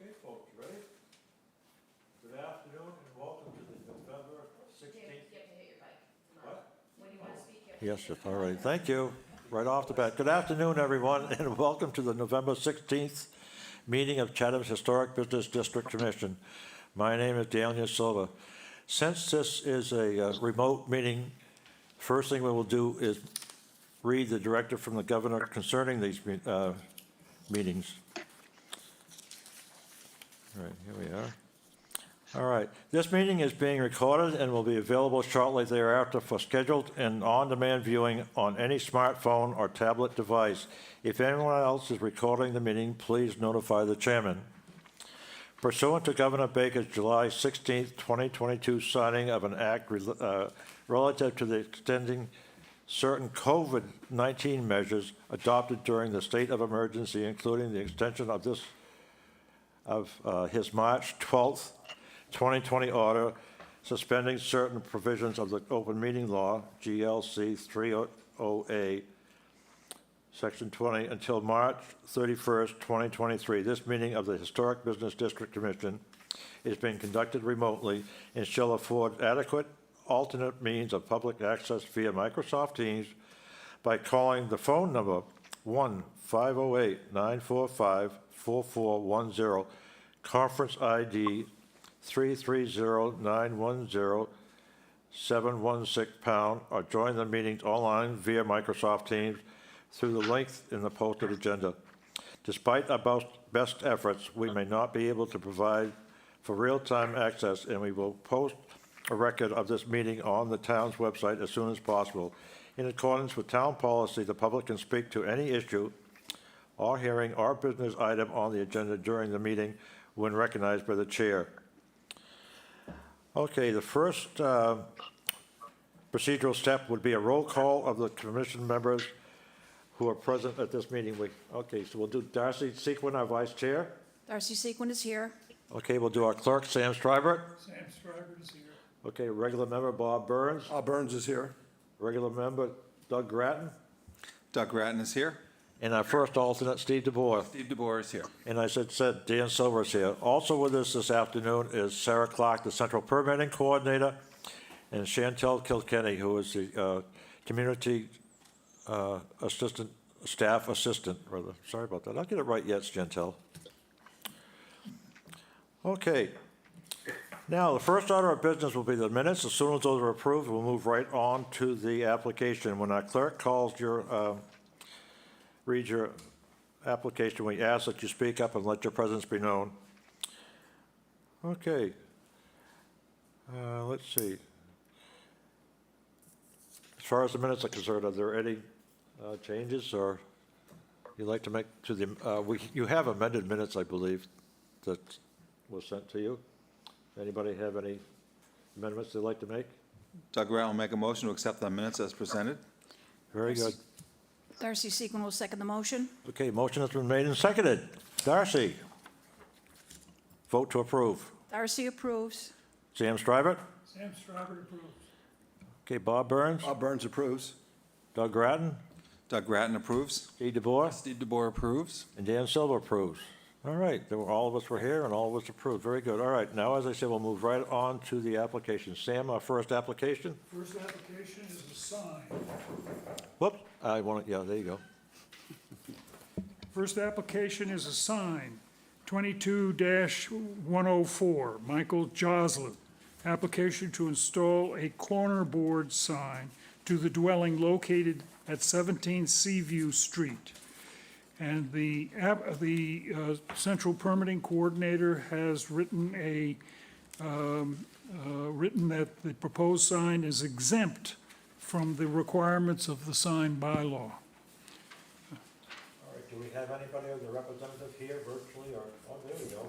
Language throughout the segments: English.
Okay, folks, ready? Good afternoon and welcome to the November 16th. You have to hit your mic. What? When you want to speak, you have Yes, all right, thank you. Right off the bat. Good afternoon, everyone, and welcome to the November 16th meeting of Chatham's Historic Business District Commission. My name is Daniel Silva. Since this is a remote meeting, first thing we will do is read the directive from the governor concerning these meetings. All right, here we are. All right, this meeting is being recorded and will be available shortly thereafter for scheduled and on-demand viewing on any smartphone or tablet device. If anyone else is recording the meeting, please notify the chairman. Pursuant to Governor Baker's July 16, 2022 signing of an act relative to the extending certain COVID-19 measures adopted during the state of emergency, including the extension of his March 12th, 2020 order suspending certain provisions of the open meeting law, GLC 308, Section 20, until March 31st, 2023. This meeting of the Historic Business District Commission is being conducted remotely and shall afford adequate alternate means of public access via Microsoft Teams by calling the phone number 1-508-945-4410, conference ID 330-910-716#, or join the meetings online via Microsoft Teams through the link in the posted agenda. Despite our best efforts, we may not be able to provide for real-time access, and we will post a record of this meeting on the town's website as soon as possible. In accordance with town policy, the public can speak to any issue or hearing or business item on the agenda during the meeting when recognized by the chair. Okay, the first procedural step would be a roll call of the commission members who are present at this meeting. Okay, so we'll do Darcy Sequin, our vice chair. Darcy Sequin is here. Okay, we'll do our clerk, Sam Stribert. Sam Stribert is here. Okay, regular member Bob Burns. Bob Burns is here. Regular member Doug Grattan. Doug Grattan is here. And our first alternate, Steve DeBoer. Steve DeBoer is here. And I said Dan Silver is here. Also with us this afternoon is Sarah Clark, the Central Permitting Coordinator, and Chantel Kilkenny, who is the Community Staff Assistant, rather. Sorry about that. I'll get it right yet, Chantel. Okay. Now, the first order of business will be the minutes. As soon as those are approved, we'll move right on to the application. When our clerk calls reads your application, we ask that you speak up and let your presence be known. Okay. Let's see. As far as the minutes are concerned, are there any changes or you'd like to make to the, you have amended minutes, I believe, that was sent to you. Anybody have any amendments they'd like to make? Doug Grattan will make a motion to accept the minutes as presented. Very good. Darcy Sequin will second the motion. Okay, motion has been made and seconded. Darcy? Vote to approve. Darcy approves. Sam Stribert? Sam Stribert approves. Okay, Bob Burns? Bob Burns approves. Doug Grattan? Doug Grattan approves. Steve DeBoer? Steve DeBoer approves. And Dan Silva approves. All right, all of us were here and all of us approved. Very good. All right, now, as I said, we'll move right on to the application. Sam, our first application? First application is a sign. Whoops, I want it, yeah, there you go. First application is a sign, 22-104, Michael Joslin. Application to install a corner board sign to the dwelling located at 17 Seaview Street. And the Central Permitting Coordinator has written written that the proposed sign is exempt from the requirements of the sign bylaw. All right, do we have anybody or the representative here virtually, or, oh, there we go.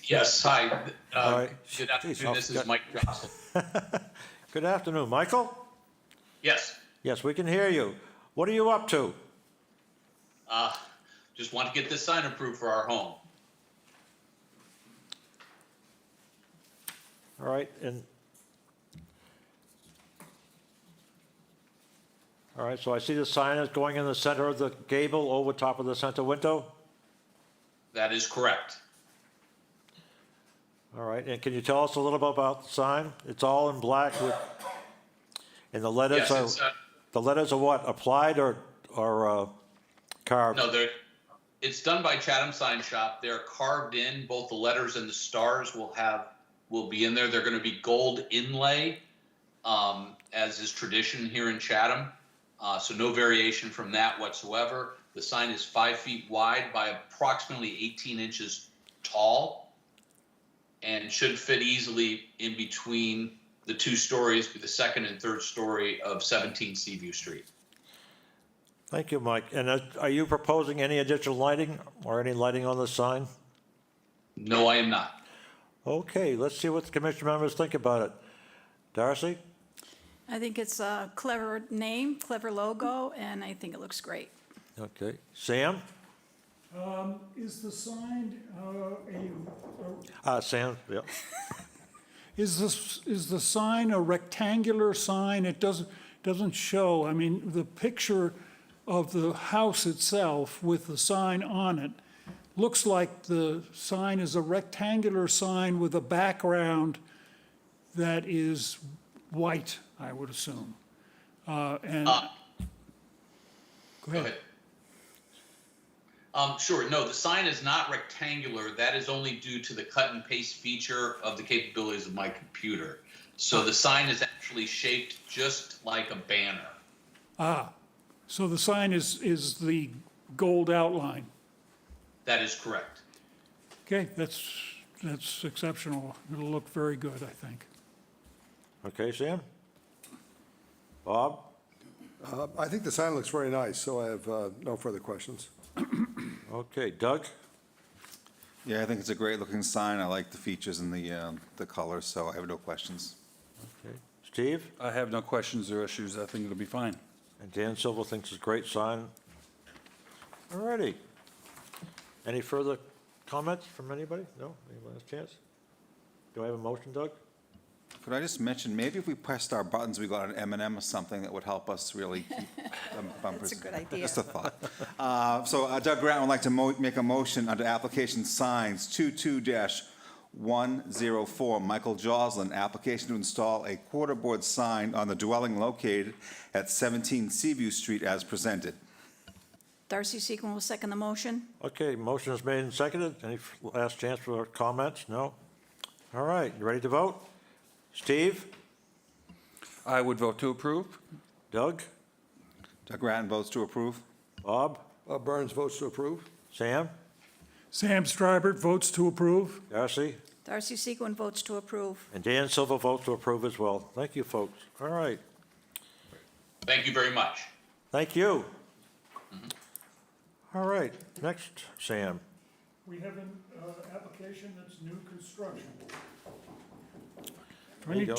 Yes, hi. All right. Good Geez, afternoon, this is I'll- Mike Johnson. Good afternoon, Michael? Yes, Yes, we can hear you. What are you up to? just want to get this sign approved for our home. All right, all right, so I see the sign is going in the center of the gable over top of the center window? That is correct. All right, and can you tell us a little bit about the sign? It's all in black with, and the letters Yes, are, the letters are what, applied or carved? no, it's done by Chatham Sign Shop. They're carved in, both the letters and the stars will be in there. They're going to be gold inlay, as is tradition here in Chatham. So no variation from that whatsoever. The sign is 5 feet wide by approximately 18 inches tall and should fit easily in between the 2 stories, the second and third story of 17 Seaview Street. Thank you, Mike. And are you proposing any additional lighting or any lighting on the sign? No, I am not. Okay, let's see what the commission members think about it. Darcy? I think it's a clever name, clever logo, and I think it looks great. Okay. Sam? Is the sign Sam, yeah. is the sign a rectangular sign? It doesn't show. I mean, the picture of the house itself with the sign on it looks like the sign is a rectangular sign with a background that is white, I would assume. Go ahead. Sure. No, the sign is not rectangular. That is only due to the cut and paste feature of the capabilities of my computer. So the sign is actually shaped just like a banner. So the sign is the gold outline. That is correct. Okay, that's exceptional. It'll look very good, I think. Okay, Sam? Bob? I think the sign looks very nice, so I have no further questions. Okay, Doug? Yeah, I think it's a great-looking sign. I like the features and the colors, so I have no questions. Okay. Steve? I have no questions or issues. I think it'll be fine. And Dan Silva thinks it's a great sign. All righty. Any further comments from anybody? No? Anyone has a chance? Do I have a motion, Doug? Could I just mention, maybe if we pressed our buttons, we got an M&M or something that would help us really keep bumpers. That's a good idea. Just a thought. So Doug Grant would like to make a motion under application signs 22-104, Michael Joslin, application to install a quarterboard sign on the dwelling located at 17 Seaview Street as presented. Darcy Sequin will second the motion. Okay, motion is made and seconded. Any last chance for comments? No? All right, you ready to vote? Steve? I would vote to approve. Doug? Doug Grattan votes to approve. Bob? Burns votes to approve. Sam? Sam Stribert votes to approve. Darcy? Darcy Sequin votes to approve. And Dan Silva votes to approve as well. Thank you, folks. All right. Thank you very much. Thank you. All right, next, Sam. We have an application that's new construction. There you go.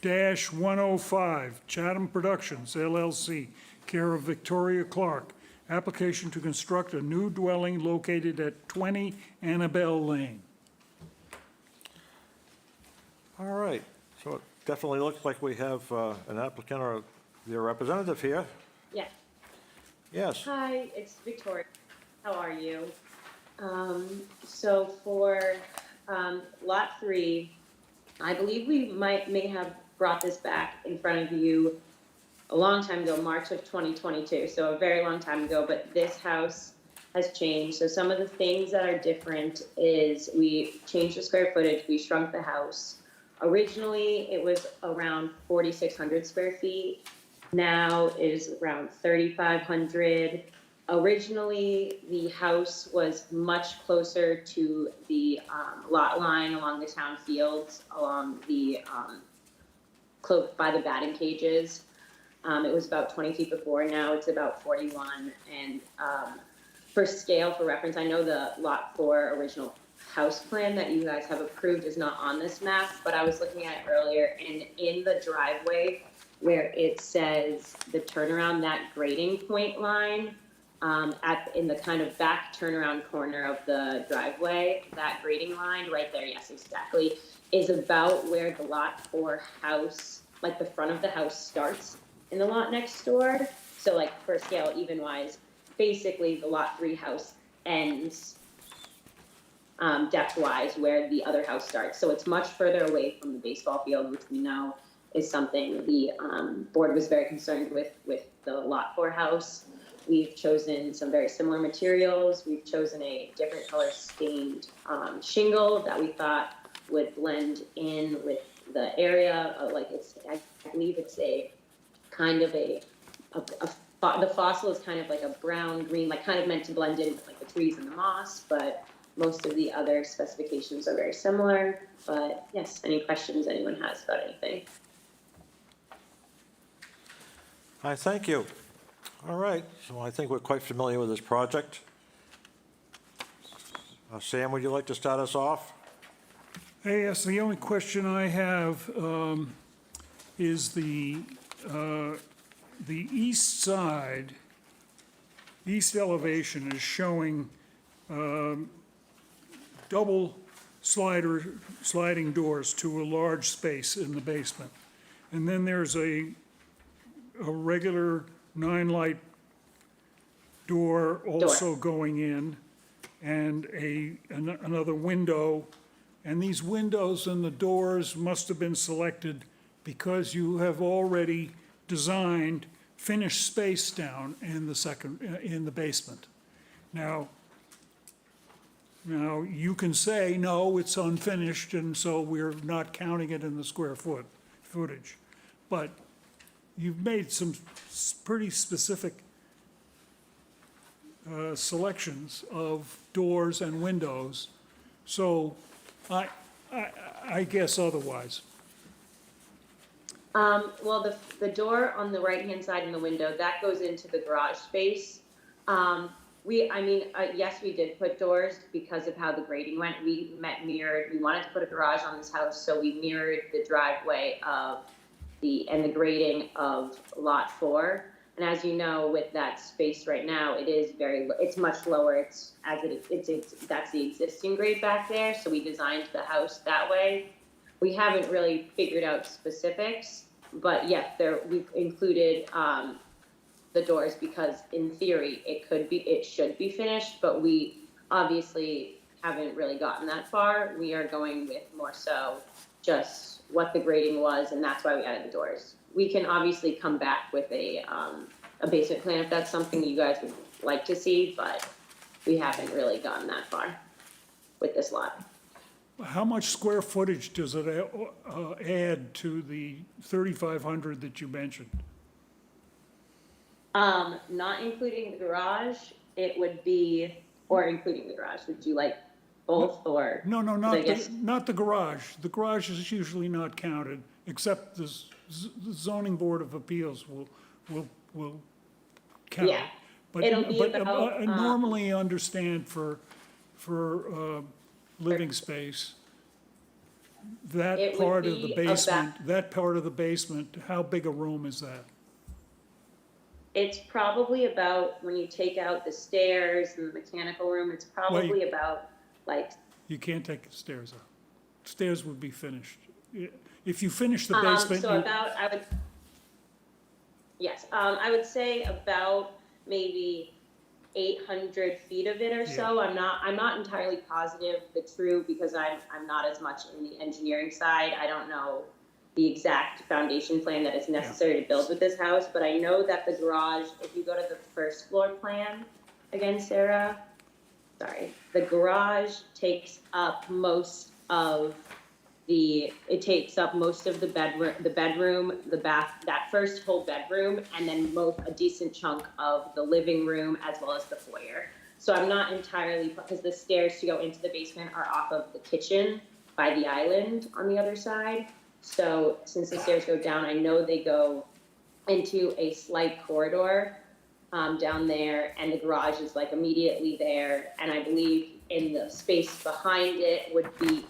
22-105, Chatham Productions LLC, care of Victoria Clark. Application to construct a new dwelling located at 20 Annabelle Lane. All right, so it definitely looks like we have an applicant or their representative here. Yes. Yes, Hi, it's Victoria. How are you? So for Lot 3, I believe we may have brought this back in front of you a long time ago, March of 2022, so a very long time ago, but this house has changed. So some of the things that are different is we changed the square footage, we shrunk the house. Originally, it was around 4,600 square feet. now is around 3,500. Originally, the house was much closer to the lot line along the town fields, along the close by the batting cages. It was about 20 feet before. Now it's about 41. And for scale, for reference, I know the Lot 4 original house plan that you guys have approved is not on this map, but I was looking at it earlier, and in the driveway where it says the turnaround, that grading point line, in the kind of back turnaround corner of the driveway, that grading line right there, yes, exactly, is about where the Lot 4 house, like the front of the house starts in the lot next door. So like for scale, even wise, basically the Lot 3 house ends depth-wise where the other house starts. So it's much further away from the baseball field, which we know is something the board was very concerned with the Lot 4 house. We've chosen some very similar materials. We've chosen a different color stained shingle that we thought would blend in with the area. I believe it's a kind of the fossil is kind of like a brown green, like kind of meant to blend in with like the trees and the moss, but most of the other specifications are very similar. But yes, any questions anyone has about anything? I thank you. All right, so I think we're quite familiar with this project. Sam, would you like to start us off? Yes, the only question I have is the east side, east elevation is showing double sliding doors to a large space in the basement. And then there's a regular 9-light door also going in, and another window. And these windows and the doors must have been selected because you have already designed finished space down in the basement. Now you can say, no, it's unfinished, and so we're not counting it in the square footage. But you've made some pretty specific selections of doors and windows, so I guess otherwise. Well, the door on the right-hand side in the window, that goes into the garage space. Yes, we did put doors because of how the grading went. We mirrored, we wanted to put a garage on this house, so we mirrored the driveway and the grading of Lot 4. And as you know, with that space right now, it's much lower. That's the existing grade back there. So we designed the house that way. We haven't really figured out specifics, but yes, we've included the doors because in theory it should be finished, but we obviously haven't really gotten that far. We are going with more so just what the grading was, and that's why we added the doors. We can obviously come back with a basement plan if that's something you guys would like to see, but we haven't really gotten that far with this lot. How much square footage does it add to the 3,500 that you mentioned? Not including the garage, it would be, or including the garage, would you like both or? No, I guess- not the garage. The garage is usually not counted, except the zoning board of appeals will count. Yeah, But it'll be about, I normally understand for living space, that It would part of the be basement, how big a room is that? It's probably about, when you take out the stairs and the mechanical room, it's probably about like, You can't take the stairs out. Stairs would be finished. If you finish the basement, so about, I would say about maybe 800 feet of it or so. I'm not entirely positive the true, because I'm not as much in the engineering side. I don't know the exact foundation plan that is necessary to build with this house, but I know that the garage, if you go to the first floor plan, again, Sarah, sorry, the garage takes up most of it takes up most of the bedroom, the bath, that first whole bedroom, and then a decent chunk of the living room as well as the foyer. So I'm not entirely, because the stairs to go into the basement are off of the kitchen by the island on the other side. So since the stairs go down, I know they go into a slight corridor down there, and the garage is like immediately there. And I believe in the space behind it would be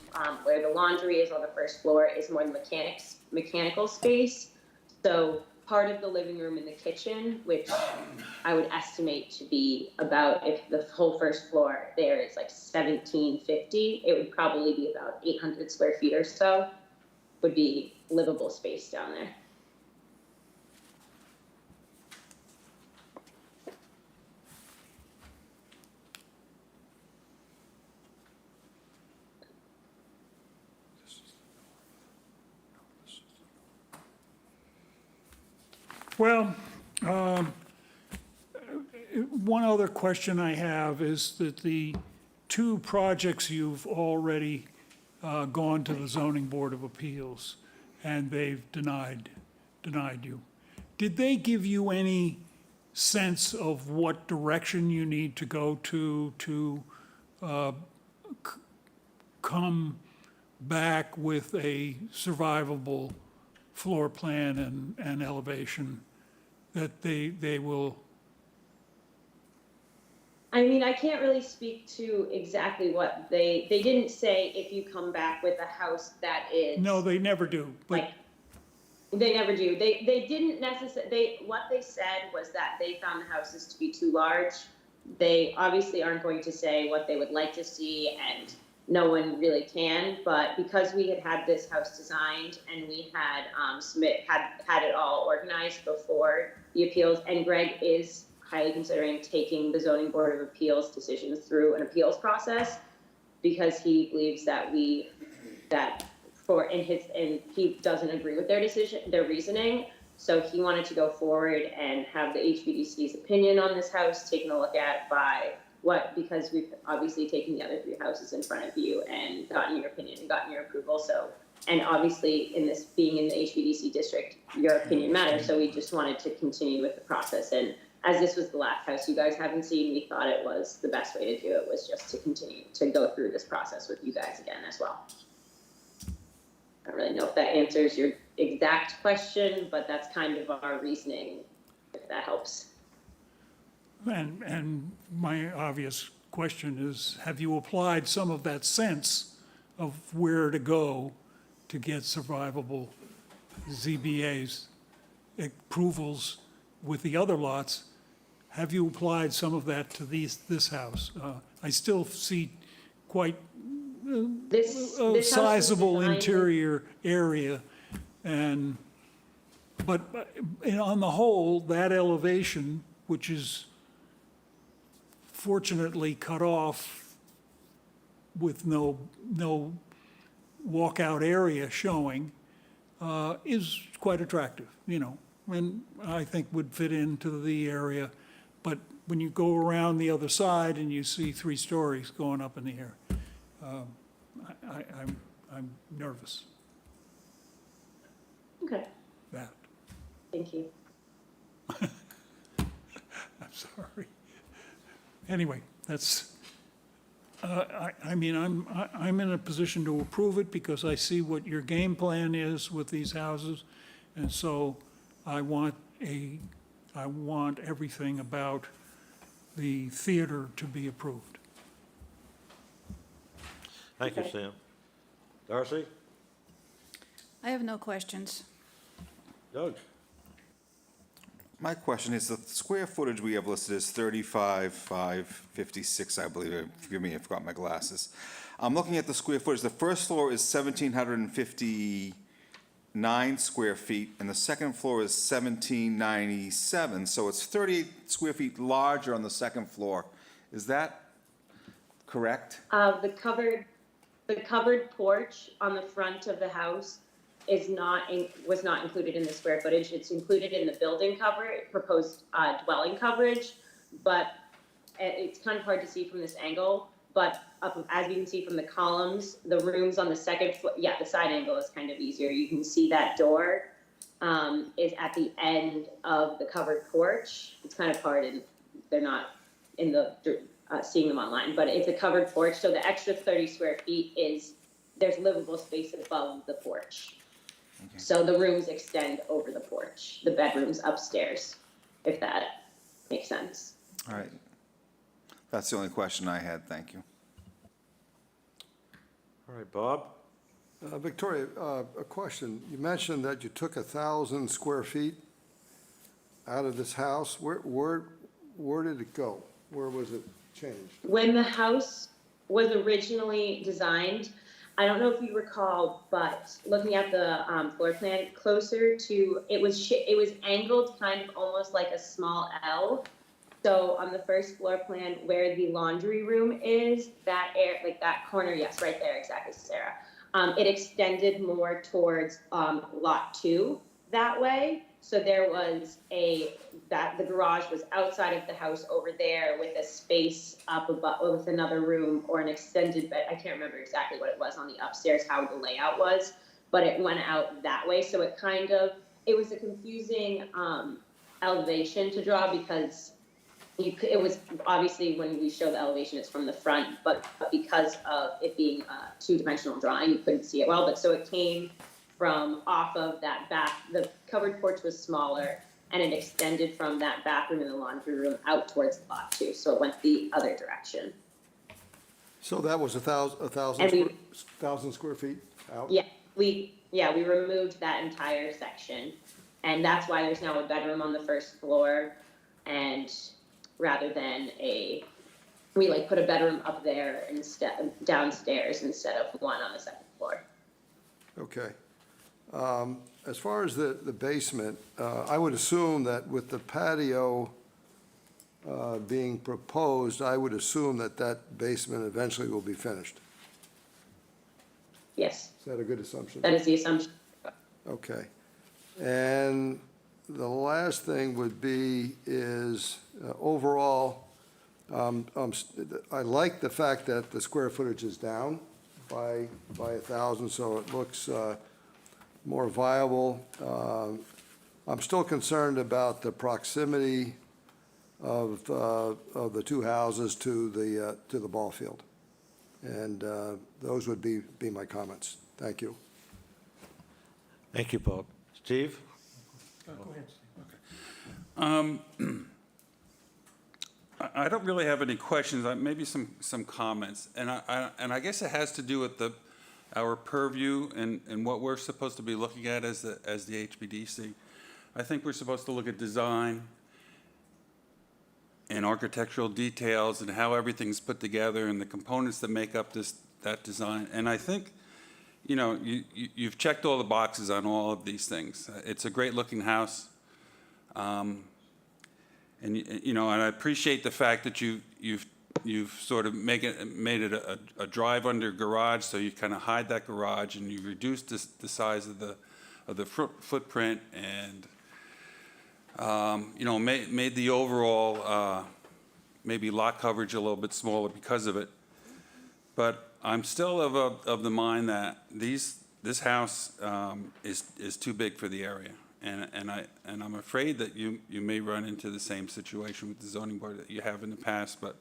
where the laundry is on the first floor is more the mechanical space. So part of the living room and the kitchen, which I would estimate to be about, if the whole first floor there is like 1750, it would probably be about 800 square feet or so, would be livable space down there. Well, one other question I have is that the two projects you've already gone to the zoning board of appeals, and they've denied you. Did they give you any sense of what direction you need to go to come back with a survivable floor plan and elevation that they will? I mean, I can't really speak to exactly what they didn't say if you come back with a house that is. No, they never do, but Like, they never do. They didn't necessarily, what they said was that they found the houses to be too large. They obviously aren't going to say what they would like to see, and no one really can, but because we had this house designed and we had had it all organized before the appeals, and Greg is highly considering taking the zoning board of appeals decisions through an appeals process, because he believes that he doesn't agree with their reasoning. So he wanted to go forward and have the HVDC's opinion on this house taken a look at because we've obviously taken the other three houses in front of you and gotten your opinion and gotten your approval. So, and obviously in this being in the HVDC district, your opinion matters. So we just wanted to continue with the process. And as this was the last house you guys haven't seen, we thought it was the best way to do it was just to continue to go through this process with you guys again as well. I don't really know if that answers your exact question, but that's kind of our reasoning, if that helps. and my obvious question is, have you applied some of that sense of where to go to get survivable ZBAs approvals with the other lots? Have you applied some of that to this house? I still see quite This a house was sizable designed- interior area, but on the whole, that elevation, which is fortunately cut off with no walkout area showing, is quite attractive, and I think would fit into the area. But when you go around the other side and you see 3 stories going up in the air, I'm nervous Okay, that. thank you. I'm sorry. Anyway, that's, I mean, I'm in a position to approve it because I see what your game plan is with these houses. And so I want everything about the theater to be approved. Thank you, Okay. Sam. Darcy? I have no questions. Doug? My question is, the square footage we have listed is 35,556, I believe. Forgive me, I forgot my glasses. I'm looking at the square footage. The first floor is 1,759 square feet, and the second floor is 1,797. So it's 38 square feet larger on the second floor. Is that correct? The covered porch on the front of the house was not included in the square footage. It's included in the building proposed dwelling coverage, but it's kind of hard to see from this angle. but as you can see from the columns, the rooms on the second floor, yeah, the side angle is kind of easier. You can see that door is at the end of the covered porch. It's kind of hard, and they're not in the seeing them online, but it's a covered porch. So the extra 30 square feet is there's livable space above the porch. So the rooms extend over the porch, the bedrooms upstairs, if that makes sense. All right. That's the only question I had, thank you. All right, Bob? Victoria, a question. You mentioned that you took 1,000 square feet out of this house. Where did it go? Where was it changed? When the house was originally designed, I don't know if you recall, but looking at the floor plan closer to, it was angled kind of almost like a small L. So on the first floor plan where the laundry room is, like that corner, yes, right there, exactly, Sarah. It extended more towards lot 2 that way. So there was the garage was outside of the house over there with a space up above with another room or an extended bed. I can't remember exactly what it was on the upstairs, how the layout was, but it went out that way. So it was a confusing elevation to draw because it was obviously when we show the elevation, it's from the front, but because of it being a two-dimensional drawing, you couldn't see it well. But so it came from off of that back, the covered porch was smaller and it extended from that bathroom and the laundry room out towards lot 2. So it went the other direction. So that was 1,000 And we- 1,000 square feet out? Yeah, we removed that entire section. And that's why there's now a bedroom on the first floor. And rather than we like put a bedroom up there instead, downstairs instead of one on the second floor. Okay. As far as the basement, I would assume that with the patio being proposed, I would assume that basement eventually will be finished. Yes, Is that a good assumption? that is the assumption. Okay. And the last thing would be is overall, I like the fact that the square footage is down by 1,000, so it looks more viable. I'm still concerned about the proximity of the two houses to the ball field. And those would be my comments. Thank you. Thank you, Bob. Steve? I don't really have any questions, maybe some comments. And I guess it has to do with our purview and what we're supposed to be looking at as the HBDC. I think we're supposed to look at design and architectural details and how everything's put together and the components that make up that design. And I think, you've checked all the boxes on all of these things. It's a great-looking house. And I appreciate the fact that you've sort of made it a drive-under garage, so you kind of hide that garage and you reduce the size of the footprint and made the overall maybe lot coverage a little bit smaller because of it. But I'm still of the mind that this house is too big for the area. And I'm afraid that you may run into the same situation with the zoning board that you have in the past. But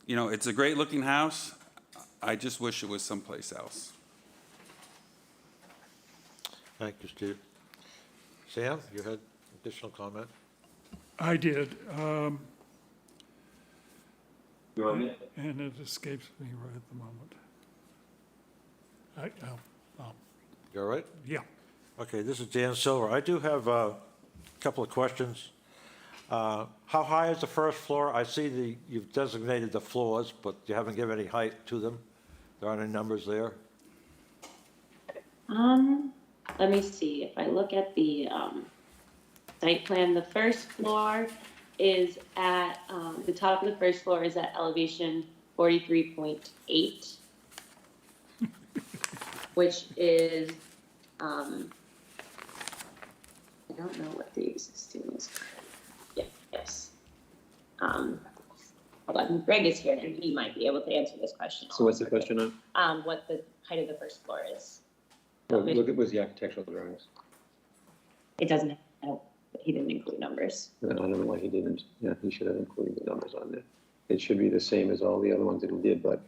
it's a great looking house. I just wish it was someplace else. Thank you, Steve. Sam, you had additional comment? I did. And it escapes me right at the moment. You all right? Yeah. Okay, this is Dan Silver. I do have a couple of questions. How high is the first floor? I see you've designated the floors, but you haven't given any height to them. There aren't any numbers there. Let me see. If I look at the site plan, the first floor is at the top of the first floor is at elevation 43.8, which is I don't know what the existing is. Yeah, yes. hold on, Greg is here and he might be able to answer this question. So what's the question on? What the height of the first floor is. Well, look at, what's the architectural drawings? It doesn't, he didn't include numbers. I don't know why he didn't, yeah, he should have included the numbers on there. It should be the same as all the other ones that he did, but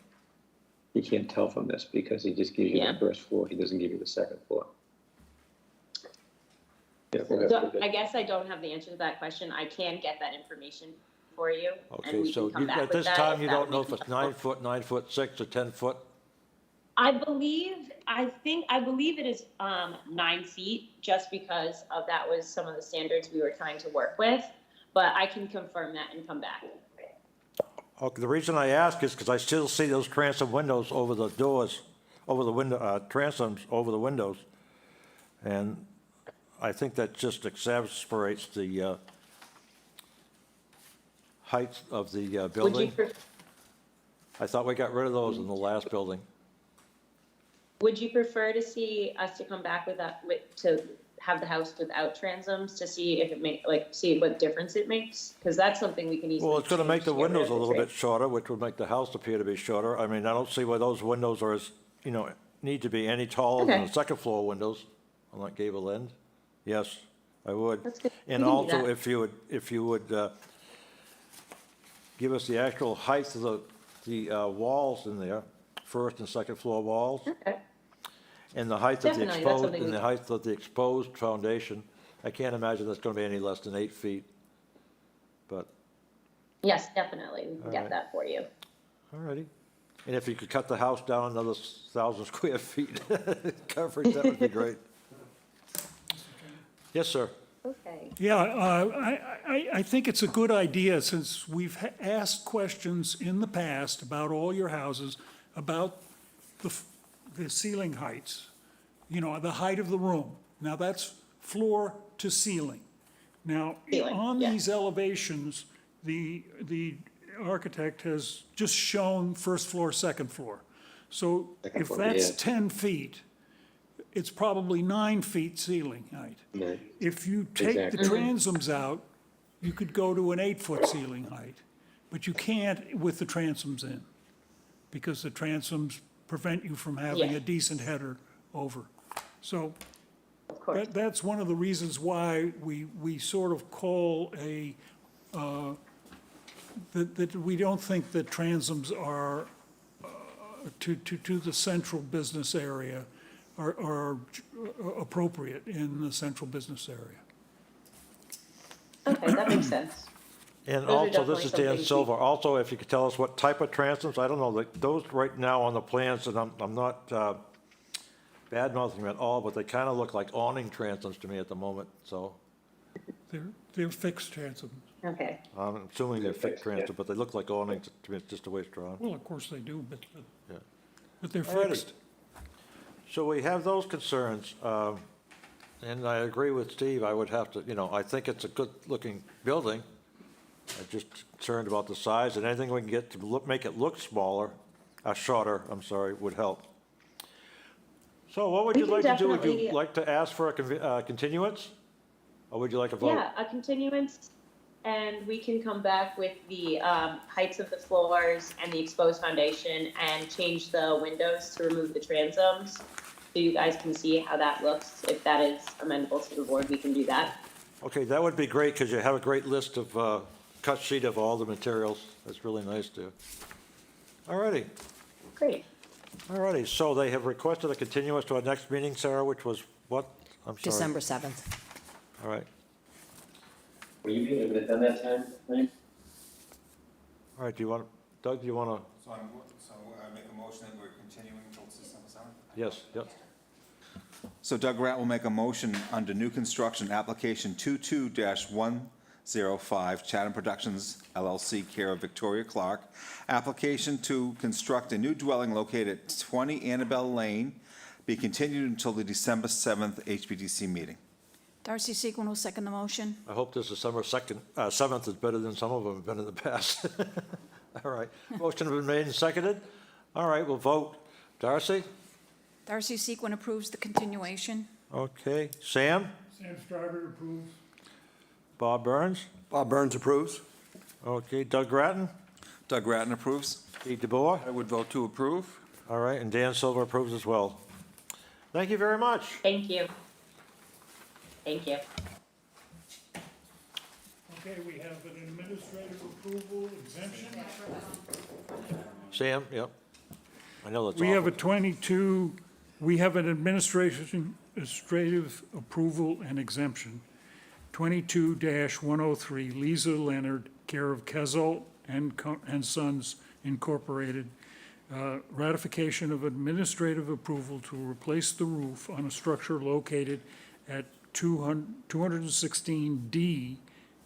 you can't tell from this because he just gives you Yeah. the first floor, he doesn't give you the second floor. Yeah, So I guess I don't have the answer to that question. I can get that information for you. and Okay, we so can come you, back at with this that time, you that don't would know be if it's helpful. 9 foot, 9'6", or 10 foot? I believe it is 9 feet, just because of that was some of the standards we were trying to work with. But I can confirm that and come back. Okay, the reason I ask is because I still see those transom windows over the doors, over the window, transoms over the windows. And I think that just exasperates the height of the Would you, building. I thought we got rid of those in the last building. would you prefer to see us to come back with that, to have the house without transoms to see if it see what difference it makes? Because that's something we can easily. Well, it's going to make change the get rid windows of a the little bit trans- shorter, which would make the house appear to be shorter. I mean, I don't see why those windows are as, need to be any taller than Okay. the second floor windows on that gable end. Yes, I would. That's good. And We can do also, that. if you would give us the actual height of the walls in there, first and second floor walls, Okay. and the height of the Definitely, that's exposed, something and we- the height of the exposed foundation. I can't imagine that's going to be any less than 8 feet. But, Yes, definitely. We can All get right. that for you. all righty. And if you could cut the house down another 1,000 square feet coverage, that would be great. Yes, sir. Okay. Yeah, I think it's a good idea, since we've asked questions in the past about all your houses, about the ceiling heights, the height of the room. Now, that's floor to ceiling. Now, Ceiling, on yeah. these elevations, the architect has just shown first floor, second floor. So Second if floor, that's yeah. 10 feet, it's probably 9 feet ceiling height. No. If you take the Exactly. transoms out, you could go to an 8-foot ceiling height, but you can't with the transoms in, because the transoms prevent you from having Yeah. a decent header over. So Of course. that's one of the reasons why we sort of call that we don't think that transoms are, to the central business area, are appropriate in the central business area. Okay, that makes sense. And Those are also, definitely this is some Dan things we- Silver. Also, if you could tell us what type of transoms, I don't know, like, those right now on the plans, and I'm not bad-mouthing them at all, but they kind of look like awning transoms to me at the moment, so They're fixed transoms. Okay. I'm assuming they're fixed fixed, yeah. transoms, but they look like awnings to me, it's just the way it's drawn. Well, of course they do, Yeah. but they're Alrighty. fixed. So we have those concerns, and I agree with Steve, I would have to, I think it's a good-looking building. I'm just concerned about the size, and anything we can get to make it look smaller, shorter, I'm sorry, would help. So what would We you can like to do? Would you definitely- like to ask for a continuance? Or would you like a vote? Yeah, a continuance, and we can come back with the heights of the floors and the exposed foundation and change the windows to remove the transoms. So you guys can see how that looks. If that is amenable to the board, we can do that. Okay, that would be great, because you have a great list of, cut sheet of all the materials. That's really nice, too. All righty. Great. All righty, so they have requested a continuance to our next meeting, Sarah, which was what? I'm sorry. December 7th. All right. Will you be able to done that time, right? All right, Doug, do you want to? So I make a motion that we're continuing until December 7th? Yes, yep. So Doug Rat will make a motion under new construction, application 22-105, Chatham Productions LLC, care of Victoria Clark. Application to construct a new dwelling located at 20 Annabelle Lane, be continued until the December 7th HPDC meeting. Darcy Sequin will second the motion. I hope this December 7th is better than some of them have been in the past. All right, motion has been made and seconded. All right, we'll vote. Darcy? Darcy Sequin approves the continuation. Okay. Sam? Sam Stryber approves. Bob Burns? Bob Burns approves. Okay. Doug Grattan? Doug Ratton approves. Steve DeBoer? I would vote to approve. All right, and Dan Silver approves as well. Thank you very much. Thank you. Thank you. Okay, we have an administrative approval exemption. Sam, yep. I know that's We have a awful. 22, we have an administrative approval and exemption. 22-103, Lisa Leonard, care of Kazalt and Sons Incorporated. Ratification of administrative approval to replace the roof on a structure located at 216D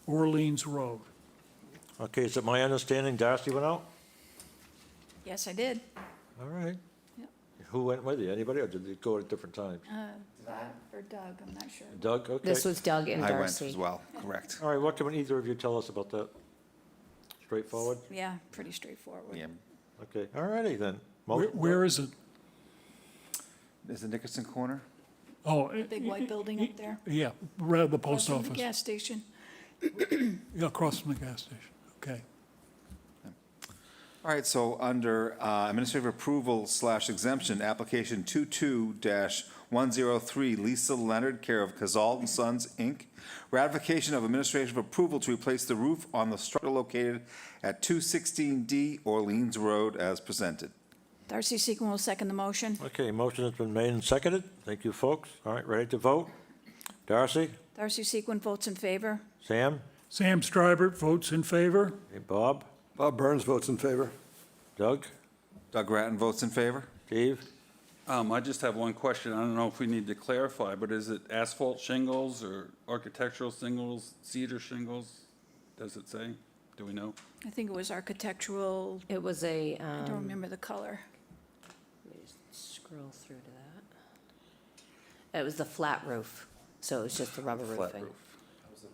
Orleans Road. Okay, is it my understanding Darcy went out? Yes, I did. All right. Yep. Who went with you? Anybody, or did they go at different times? Or Doug, I'm not sure. Doug, okay. This was Doug and I went Darcy. as well, correct. All right, what can either of you tell us about that? Straightforward? Yeah, pretty straightforward. Yeah. Okay, all righty then. Where is it? Is it Nickerson Corner? Oh, Big white building up there. yeah, right at the Across post from the office. gas station. Yeah, across from the gas station, okay. All right, so under administrative approval / exemption, application 22-103, Lisa Leonard, care of Kazalt and Sons, Inc. Ratification of administrative approval to replace the roof on the structure located at 216D Orleans Road as presented. Darcy Sequin will second the motion. Okay, motion has been made and seconded. Thank you, folks. All right, ready to vote? Darcy? Darcy Sequin votes in favor. Sam? Sam Strybert votes in favor. Hey, Bob? Bob Burns votes in favor. Doug? Doug Ratton votes in favor. Steve? I just have one question. I don't know if we need to clarify, but is it asphalt shingles or architectural shingles, cedar shingles? Does it say? Do we know? I think it was architectural, It was a, I don't remember the color. let me scroll through to that. It was the flat roof, so it was just the rubber Flat roofing. roof.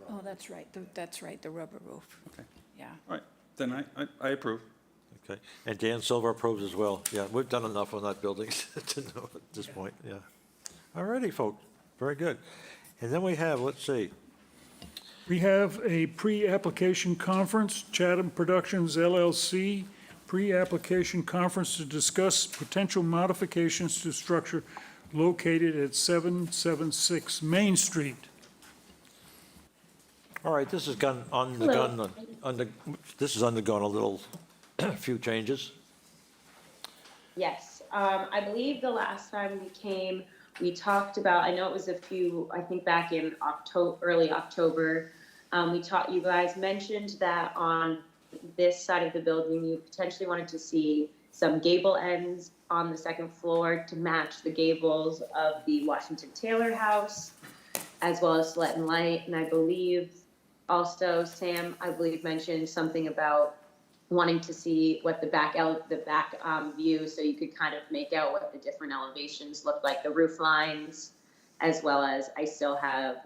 Oh, that's right, that's right, the rubber roof. Okay. Yeah. All right, then I approve. Okay, and Dan Silver approves as well. Yeah, we've done enough on that building to know at this point, yeah. All righty, folks, very good. And then we have, let's see, We have a pre-application conference, Chatham Productions LLC, pre-application conference to discuss potential modifications to structure located at 776 Main Street. all right, this has gone, this has undergone a little, few changes. Yes, I believe the last time we came, we talked about, I know it was a few, I think back in October, early October, you guys mentioned that on this side of the building, you potentially wanted to see some gable ends on the second floor to match the gables of the Washington Taylor House, as well as Slet and Light. And I believe also Sam, I believe, mentioned something about wanting to see what the back view, so you could kind of make out what the different elevations look like, the roof lines, as well as I still have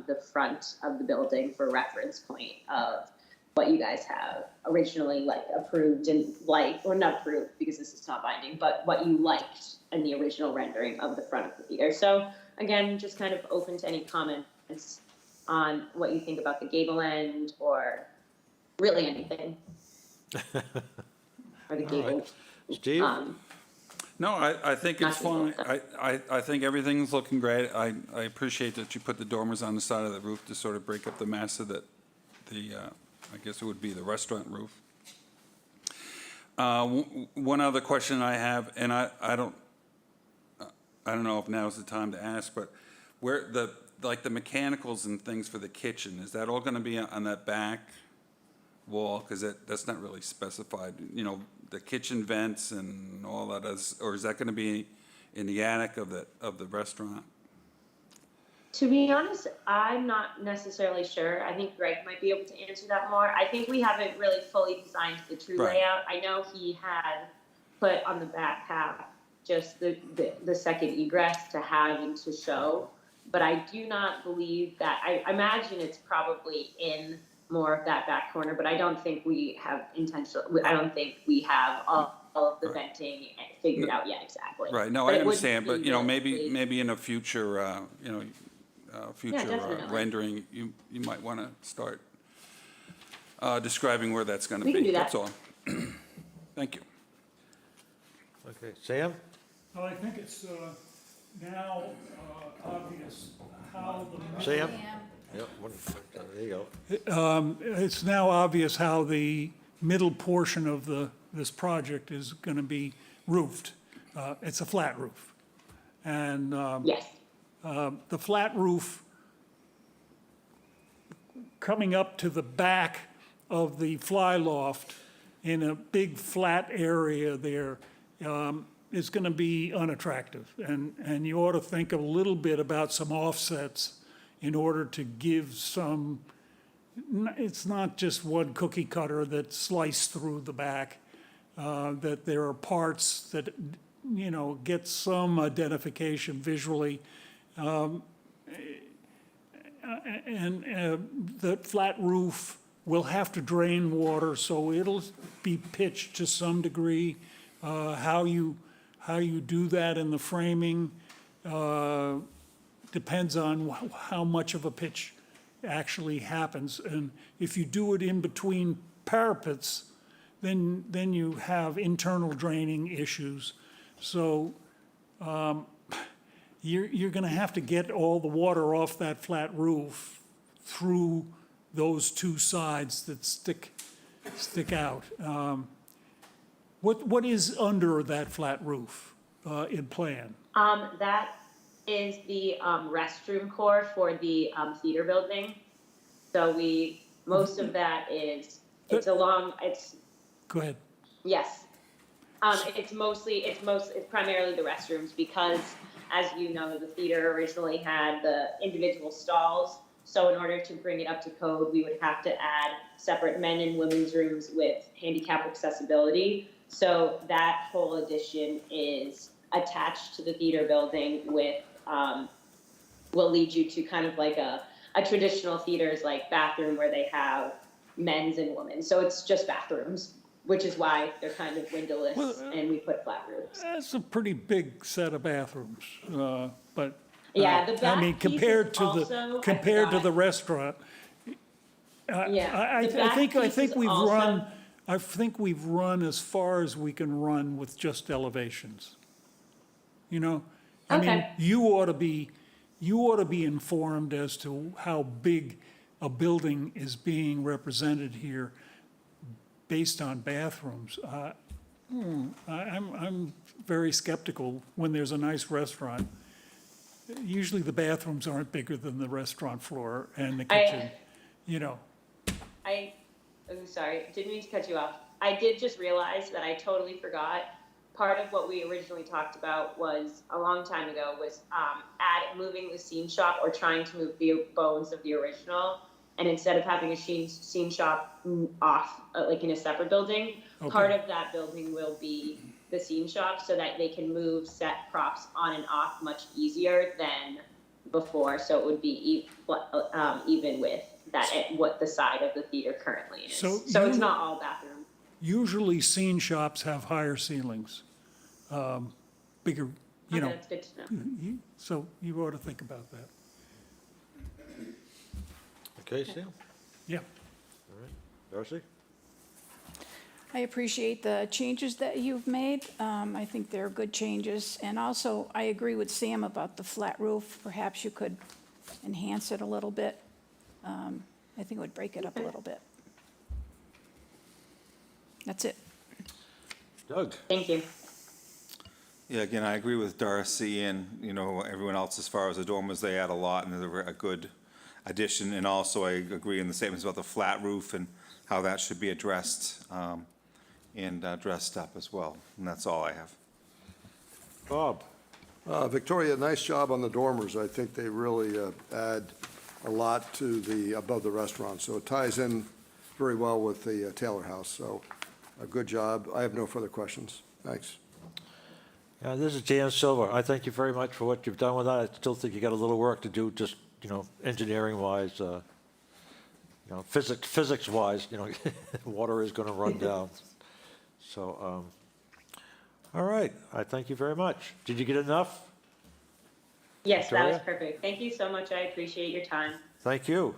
the front of the building for reference point of what you guys have originally approved and or not approved because this is not binding, but what you liked in the original rendering of the front of the theater. So again, just kind of open to any comments on what you think about the gable end or really anything. Or the All gable. right. Steve? No, I think it's Not fine. I think everything's looking great. I appreciate that you put the dormers on the side of the roof to sort of break up the mass of I guess it would be the restaurant roof. One other question I have, and I don't know if now's the time to ask, but where the mechanicals and things for the kitchen, is that all gonna be on that back wall? Because that's not really specified, the kitchen vents and all that, or is that gonna be in the attic of the restaurant? To be honest, I'm not necessarily sure. I think Greg might be able to answer that more. I think we haven't really fully designed the true Right. layout. I know he had put on the back half just the second egress to have and to show, but I do not believe that. I imagine it's probably in more of that back corner, but I don't think we have I don't think we have all of the venting figured out yet exactly. Right, no, But I it would understand, but, be relatively- maybe in a future, definitely. rendering, you might want to start describing where that's going to We be. can do that. That's all. Thank you. Okay, Sam? Well, I think it's now obvious how the. Sam? Yep, there you go. It's now obvious how the middle portion of this project is going to be roofed. It's a flat roof. And Yes. the flat roof coming up to the back of the fly loft in a big flat area there is going to be unattractive. And you ought to think a little bit about some offsets in order to give some, it's not just one cookie cutter that's sliced through the back, that there are parts that, you know, get some identification visually. And the flat roof will have to drain water, so it'll be pitched to some degree. How you do that in the framing depends on how much of a pitch actually happens. And if you do it in between parapets, then you have internal draining issues. So you're going to have to get all the water off that flat roof through those two sides that stick out. What is under that flat roof in plan? That is the restroom core for the theater building. So most of that is, it's Go ahead. yes. It's primarily the restrooms because, as you know, the theater originally had the individual stalls. So in order to bring it up to code, we would have to add separate men and women's rooms with handicap accessibility. So that whole addition is attached to the theater building with, will lead you to kind of like a traditional theater's like bathroom where they have men's and women's. So it's just bathrooms, which is why they're kind of windowless and we put flat roofs. That's a pretty big set of bathrooms, but. Yeah, the I back mean, piece compared is to also, compared to the restaurant. Yeah, I the back think piece is also- I think we've run as far as we can run with just elevations. You know, I mean, Okay. you ought to be informed as to how big a building is being represented here based on bathrooms. I'm very skeptical when there's a nice restaurant. Usually the bathrooms aren't bigger than the restaurant floor and the kitchen, you know. I'm sorry, didn't mean to cut you off. I did just realize that I totally forgot. Part of what we originally talked about was, a long time ago, was moving the scene shop or trying to move the bones of the original. And instead of having a scene shop off, like in a separate building, part of that building will be the scene shop so that they can move set props on and off much easier than before. So it would be even with that, what the side of the theater currently is. So So it's not all bathroom. Usually scene shops have higher ceilings, bigger, you Okay, know. that's good to know. So you ought to think about that. Okay, Sam? Yeah. All right. Darcy? I appreciate the changes that you've made. I think they're good changes. And also, I agree with Sam about the flat roof. Perhaps you could enhance it a little bit. I think it would break it up a little bit. That's it. Doug? Thank you. Yeah, again, I agree with Darcy and, you know, everyone else as far as the dormers, they add a lot and they're a good addition. And also I agree in the statements about the flat roof and how that should be addressed and dressed up as well. And that's all I have. Bob? Victoria, nice job on the dormers. I think they really add a lot to the, above the restaurant. So it ties in very well with the Taylor House. So a good job. I have no further questions. Thanks. This is Dan Silver. I thank you very much for what you've done with that. I still think you got a little work to do, just, you know, engineering-wise, you know, physics-wise, you know, water is going to run down. So, all right, I thank you very much. Did you get enough? Yes, that was Victoria? perfect. Thank you so much. I appreciate your time. Thank you.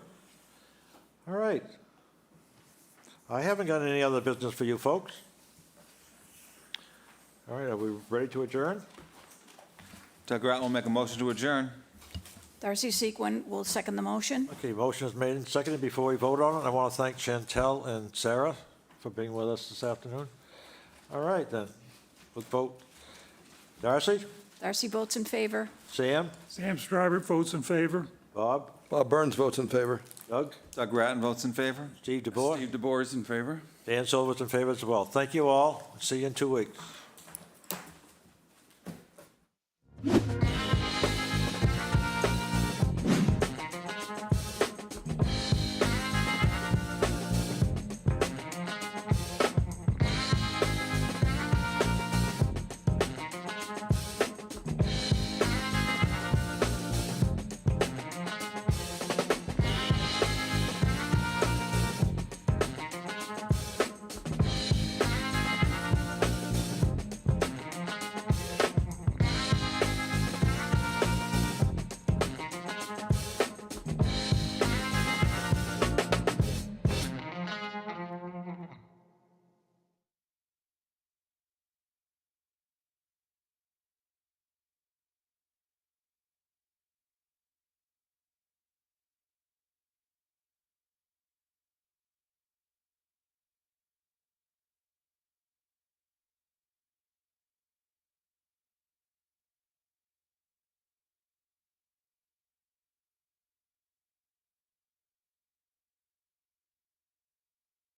All right. I haven't got any other business for you folks. All right, are we ready to adjourn? Doug Rattle will make a motion to adjourn. Darcy Sequin will second the motion. Okay, motion is made and seconded. Before we vote on it, I want to thank Chantel and Sarah for being with us this afternoon. All right, then, we'll vote. Darcy? Darcy votes in favor. Sam? Sam Strybert votes in favor. Bob? Bob Burns votes in favor. Doug? Doug Rattle votes in favor. Steve DeBoer? Steve DeBoer is in favor. Dan Silver's in favor as well. Thank you all. See you in 2 weeks.